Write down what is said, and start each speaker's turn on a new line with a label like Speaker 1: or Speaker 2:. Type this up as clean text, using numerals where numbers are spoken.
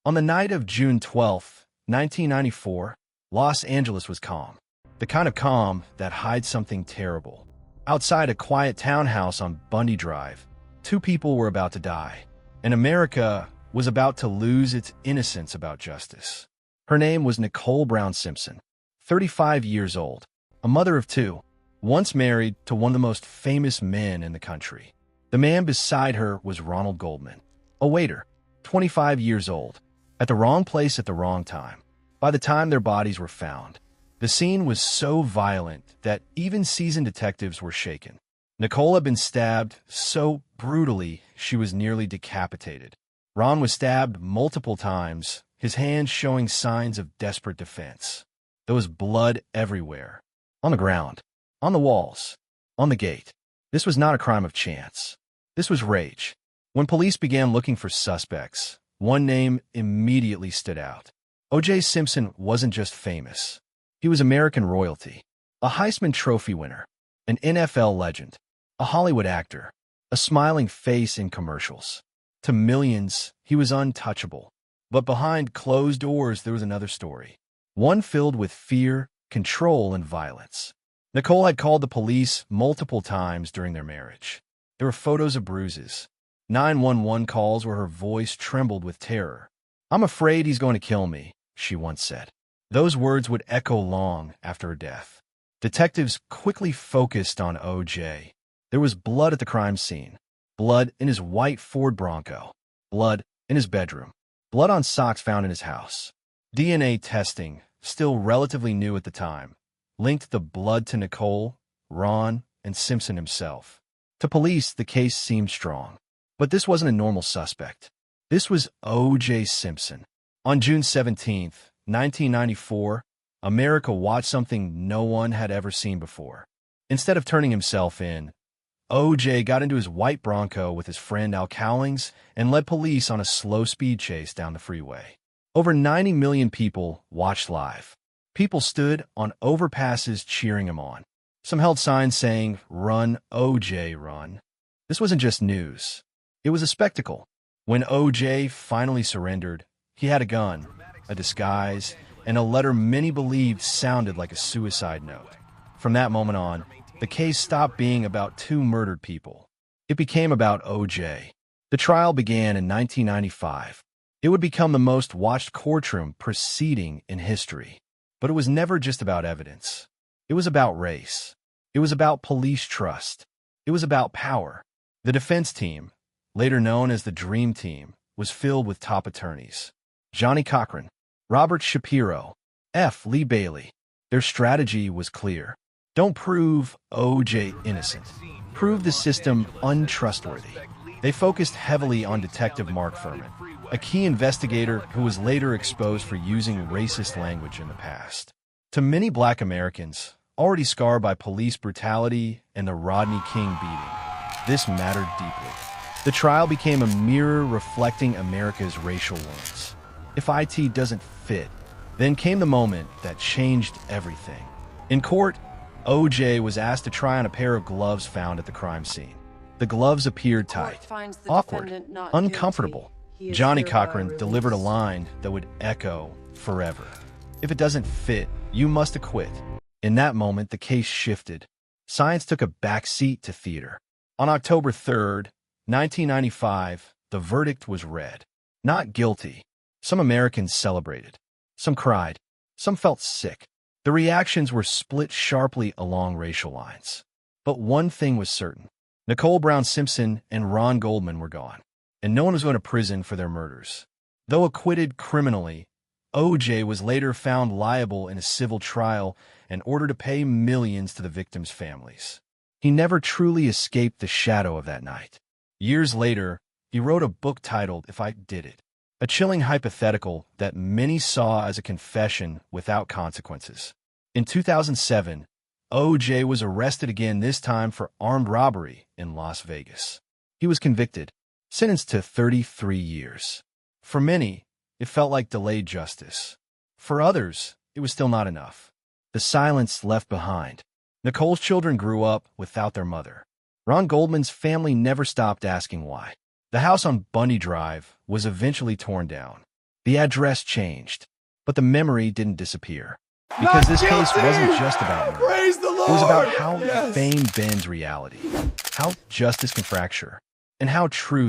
Speaker 1: On the night of June 12th, 1994, Los Angeles was calm. The kind of calm that hides something terrible. Outside a quiet townhouse on Bundy Drive, two people were about to die, and America was about to lose its innocence about justice. Her name was Nicole Brown Simpson, 35 years old, a mother of two, once married to one of the most famous men in the country. The man beside her was Ronald Goldman, a waiter, 25 years old, at the wrong place at the wrong time. By the time their bodies were found, the scene was so violent that even seasoned detectives were shaken. Nicole had been stabbed so brutally she was nearly decapitated. Ron was stabbed multiple times, his hands showing signs of desperate defense. There was blood everywhere. On the ground, on the walls, on the gate. This was not a crime of chance. This was rage. When police began looking for suspects, one name immediately stood out. O.J. Simpson wasn't just famous. He was American royalty, a Heisman Trophy winner, an NFL legend, a Hollywood actor, a smiling face in commercials. To millions, he was untouchable. But behind closed doors, there was another story, one filled with fear, control, and violence. Nicole had called the police multiple times during their marriage. There were photos of bruises, 911 calls where her voice trembled with terror. "I'm afraid he's going to kill me," she once said. Those words would echo long after her death. Detectives quickly focused on O.J. There was blood at the crime scene, blood in his white Ford Bronco, blood in his bedroom, blood on socks found in his house. DNA testing, still relatively new at the time, linked the blood to Nicole, Ron, and Simpson himself. To police, the case seemed strong. But this wasn't a normal suspect. This was O.J. Simpson. On June 17th, 1994, America watched something no one had ever seen before. Instead of turning himself in, O.J. got into his white Bronco with his friend Al Cowlings and led police on a slow speed chase down the freeway. Over 90 million people watched live. People stood on overpasses cheering him on. Some held signs saying, "Run, O.J., run." This wasn't just news. It was a spectacle. When O.J. finally surrendered, he had a gun, a disguise, and a letter many believed sounded like a suicide note. From that moment on, the case stopped being about two murdered people. It became about O.J. The trial began in 1995. It would become the most watched courtroom proceeding in history. But it was never just about evidence. It was about race. It was about police trust. It was about power. The defense team, later known as the Dream Team, was filled with top attorneys. Johnny Cochran, Robert Shapiro, F. Lee Bailey. Their strategy was clear. Don't prove O.J. innocent. Prove the system untrustworthy. They focused heavily on Detective Mark Furman, a key investigator who was later exposed for using racist language in the past. To many Black Americans, already scarred by police brutality and the Rodney King beating, this mattered deeply. The trial became a mirror reflecting America's racial wounds. If IT doesn't fit, then came the moment that changed everything. In court, O.J. was asked to try on a pair of gloves found at the crime scene. The gloves appeared tight, awkward, uncomfortable. Johnny Cochran delivered a line that would echo forever. "If it doesn't fit, you must acquit." In that moment, the case shifted. Science took a back seat to theater. On October 3rd, 1995, the verdict was read. Not guilty. Some Americans celebrated. Some cried. Some felt sick. The reactions were split sharply along racial lines. But one thing was certain. Nicole Brown Simpson and Ron Goldman were gone, and no one was going to prison for their murders. Though acquitted criminally, O.J. was later found liable in a civil trial and ordered to pay millions to the victims' families. He never truly escaped the shadow of that night. Years later, he wrote a book titled If I Did It, a chilling hypothetical that many saw as a confession without consequences. In 2007, O.J. was arrested again, this time for armed robbery in Las Vegas. He was convicted, sentenced to 33 years. For many, it felt like delayed justice. For others, it was still not enough. The silence left behind. Nicole's children grew up without their mother. Ron Goldman's family never stopped asking why. The house on Bundy Drive was eventually torn down. The address changed, but the memory didn't disappear. Because this case wasn't just about murder.
Speaker 2: Praise the Lord!
Speaker 1: It was about how
Speaker 2: Yes.
Speaker 1: fame bends reality, how justice can fracture, and how truth